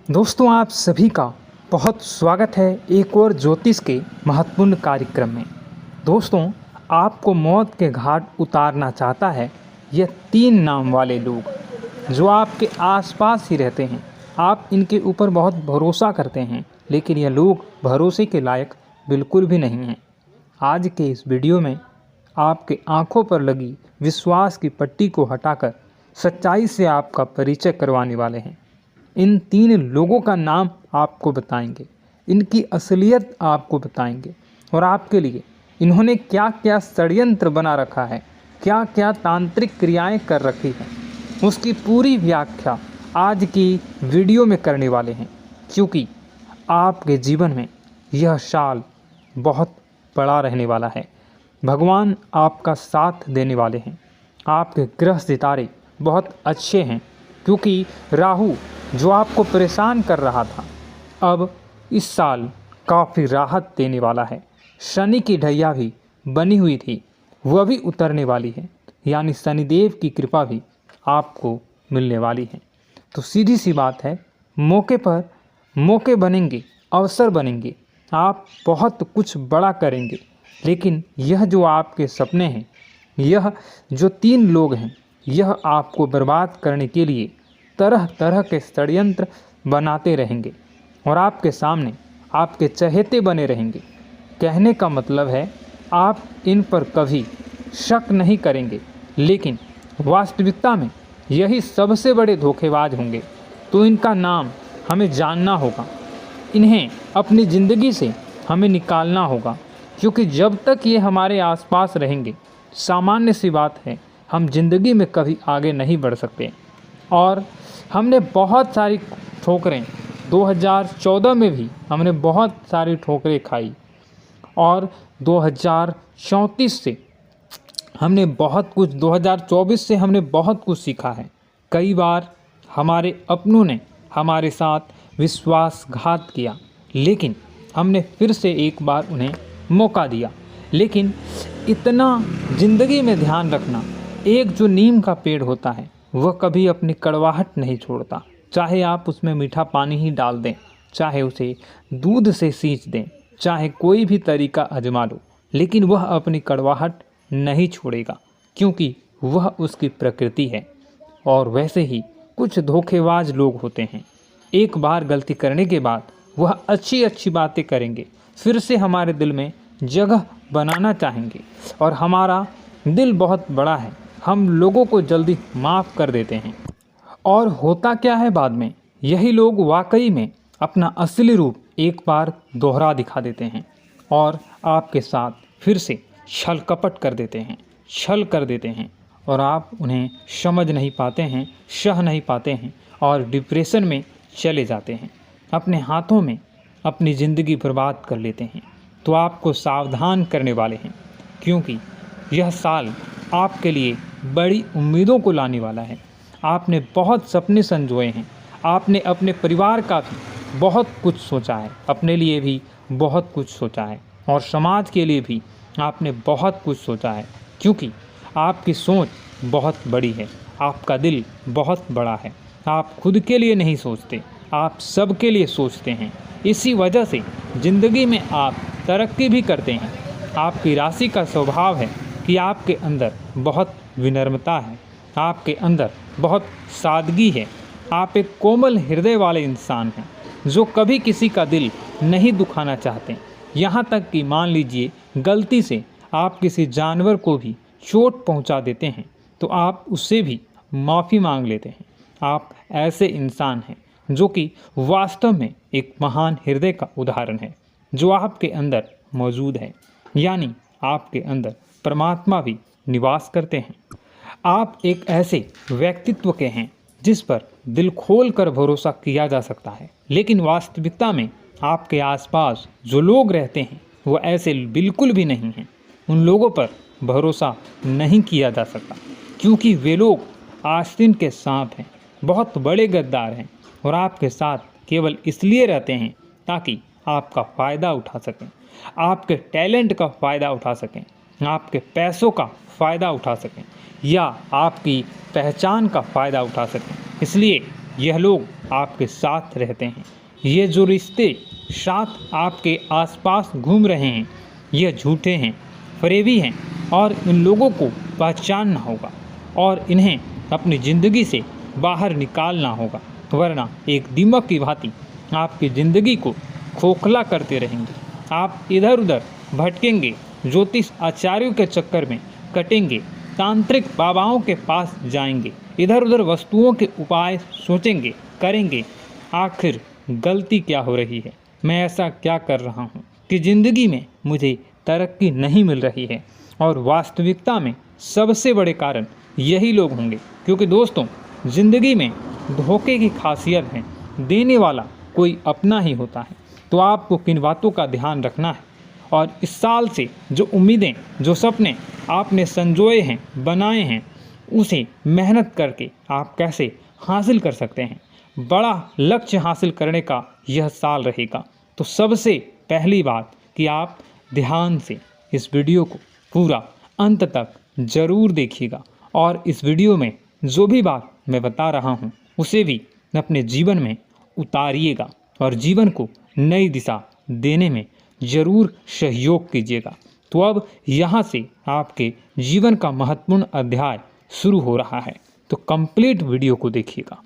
दोस्तों, आप सभी का बहुत स्वागत है एक और ज्योतिष के महत्वपूर्ण कार्यक्रम में। दोस्तों, आपको मौत के घाट उतारना चाहता है यह 3 नाम वाले लोग जो आपके आसपास ही रहते हैं। आप इनके ऊपर बहुत भरोसा करते हैं, लेकिन यह लोग भरोसे के लायक बिल्कुल भी नहीं हैं। आज के इस वीडियो में आपके आंखों पर लगी विश्वास की पट्टी को हटाकर सच्चाई से आपका परिचय करवाने वाले हैं। इन 3 लोगों का नाम आपको बताएंगे, इनकी असलियत आपको बताएंगे और आपके लिए इन्होंने क्या क्या षड्यंत्र बना रखा है, क्या क्या तांत्रिक क्रियाएं कर रखी हैं, उसकी पूरी व्याख्या आज की वीडियो में करने वाले हैं। क्योंकि आपके जीवन में यह साल बहुत बड़ा रहने वाला है। भगवान आपका साथ देने वाले हैं। आपके ग्रह सितारे बहुत अच्छे हैं, क्योंकि राहु जो आपको परेशान कर रहा था अब इस साल काफ़ी राहत देने वाला है। शनि की ढैया भी बनी हुई थी, वह भी उतरने वाली है, यानी शनिदेव की कृपा भी आपको मिलने वाली है। तो सीधी सी बात है, मौके पर मौके बनेंगे, अवसर बनेंगे, आप बहुत कुछ बड़ा करेंगे। लेकिन यह जो आपके सपने हैं, यह जो 3 लोग हैं, यह आपको बर्बाद करने के लिए तरह तरह के षड्यंत्र बनाते रहेंगे और आपके सामने आपके चहेते बने रहेंगे। कहने का मतलब है, आप इन पर कभी शक नहीं करेंगे, लेकिन वास्तविकता में यही सबसे बड़े धोखेबाज होंगे। तो इनका नाम हमें जानना होगा, इन्हें अपनी ज़िंदगी से हमें निकालना होगा, क्योंकि जब तक ये हमारे आसपास रहेंगे, सामान्य सी बात है, हम जिंदगी में कभी आगे नहीं बढ़ सकते। और हमने बहुत सारी ठोकरें 2014 में भी हमने बहुत सारी ठोकरें खाई, और 2034 से हमने बहुत कुछ 2024 से हमने बहुत कुछ सीखा है। कई बार हमारे अपनों ने हमारे साथ विश्वासघात किया, लेकिन हमने फिर से एक बार उन्हें मौका दिया। लेकिन इतना ज़िंदगी में ध्यान रखना, एक जो नीम का पेड़ होता है वह कभी अपनी कड़वाहट नहीं छोड़ता। चाहे आप उसमें मीठा पानी ही डाल दें, चाहे उसे दूध से सींच दें, चाहे कोई भी तरीका आजमा लो, लेकिन वह अपनी कड़वाहट नहीं छोड़ेगा, क्योंकि वह उसकी प्रकृति है। और वैसे ही कुछ धोखेबाज लोग होते हैं, एक बार गलती करने के बाद वह अच्छी अच्छी बातें करेंगे, फिर से हमारे दिल में जगह बनाना चाहेंगे। और हमारा दिल बहुत बड़ा है, हम लोगों को जल्दी माफ़ कर देते हैं। और होता क्या है बाद में, यही लोग वाकई में अपना असली रूप एक बार दोहरा दिखा देते हैं और आपके साथ फिर से छल कपट कर देते हैं, छल कर देते हैं, और आप उन्हें समझ नहीं पाते हैं, सह नहीं पाते हैं और डिप्रेशन में चले जाते हैं, अपने हाथों में अपनी ज़िंदगी बर्बाद कर लेते हैं। तो आपको सावधान करने वाले हैं, क्योंकि यह साल आपके लिए बड़ी उम्मीदों को लाने वाला है। आपने बहुत सपने संजोए हैं, आपने अपने परिवार का भी बहुत कुछ सोचा है, अपने लिए भी बहुत कुछ सोचा है, और समाज के लिए भी आपने बहुत कुछ सोचा है, क्योंकि आपकी सोच बहुत बड़ी है, आपका दिल बहुत बड़ा है। आप खुद के लिए नहीं सोचते, आप सबके लिए सोचते हैं। इसी वजह से ज़िंदगी में आप तरक्की भी करते हैं। आपकी राशि का स्वभाव है कि आपके अंदर बहुत विनम्रता है, आपके अंदर बहुत सादगी है। आप एक कोमल हृदय वाले इंसान हैं, जो कभी किसी का दिल नहीं दुखाना चाहते। यहाँ तक कि मान लीजिए गलती से आप किसी जानवर को भी चोट पहुँचा देते हैं, तो आप उससे भी माफ़ी मांग लेते हैं। आप ऐसे इंसान हैं जो कि वास्तव में एक महान हृदय का उदाहरण है, जो आपके अंदर मौजूद है, यानी आपके अंदर परमात्मा भी निवास करते हैं। आप एक ऐसे व्यक्तित्व के हैं जिस पर दिल खोल कर भरोसा किया जा सकता है, लेकिन वास्तविकता में आपके आसपास जो लोग रहते हैं वो ऐसे बिल्कुल भी नहीं हैं। उन लोगों पर भरोसा नहीं किया जा सकता, क्योंकि वे लोग आस्तीन के सांप हैं, बहुत बड़े गद्दार हैं, और आपके साथ केवल इसलिए रहते हैं ताकि आपका फ़ायदा उठा सकें, आपके टैलेंट का फ़ायदा उठा सकें, आपके पैसों का फ़ायदा उठा सकें, या आपकी पहचान का फ़ायदा उठा सकें। इसलिए यह लोग आपके साथ रहते हैं। ये जो रिश्ते साथ आपके आसपास घूम रहे हैं यह झूठे हैं, फरेबी हैं और इन लोगों को पहचानना होगा और इन्हें अपनी ज़िंदगी से बाहर निकालना होगा, वरना एक दीमक की भांति आपकी ज़िंदगी को खोखला करते रहेंगे। आप इधर उधर भटकेंगे, ज्योतिष आचार्यों के चक्कर में कटेंगे, तांत्रिक बाबाओं के पास जाएंगे, इधर उधर वस्तुओं के उपाय सोचेंगे, करेंगे। आखिर गलती क्या हो रही है? मैं ऐसा क्या कर रहा हूँ कि ज़िंदगी में मुझे तरक्की नहीं मिल रही है? और वास्तविकता में सबसे बड़े कारण यही लोग होंगे, क्योंकि दोस्तों ज़िंदगी में धोखे की खासियत है, देने वाला कोई अपना ही होता है। तो आपको किन बातों का ध्यान रखना है और इस साल से जो उम्मीदें, जो सपने आपने संजोए हैं, बनाए हैं, उसे मेहनत करके आप कैसे हासिल कर सकते हैं। बड़ा लक्ष्य हासिल करने का यह साल रहेगा। तो सबसे पहली बात कि आप ध्यान से इस वीडियो को पूरा अंत तक ज़रूर देखिएगा और इस वीडियो में जो भी बात मैं बता रहा हूँ उसे भी अपने जीवन में उतारिएगा और जीवन को नई दिशा देने में ज़रूर सहयोग कीजिएगा। तो अब यहाँ से आपके जीवन का महत्वपूर्ण अध्याय शुरू हो रहा है, तो कंप्लीट वीडियो को देखिएगा।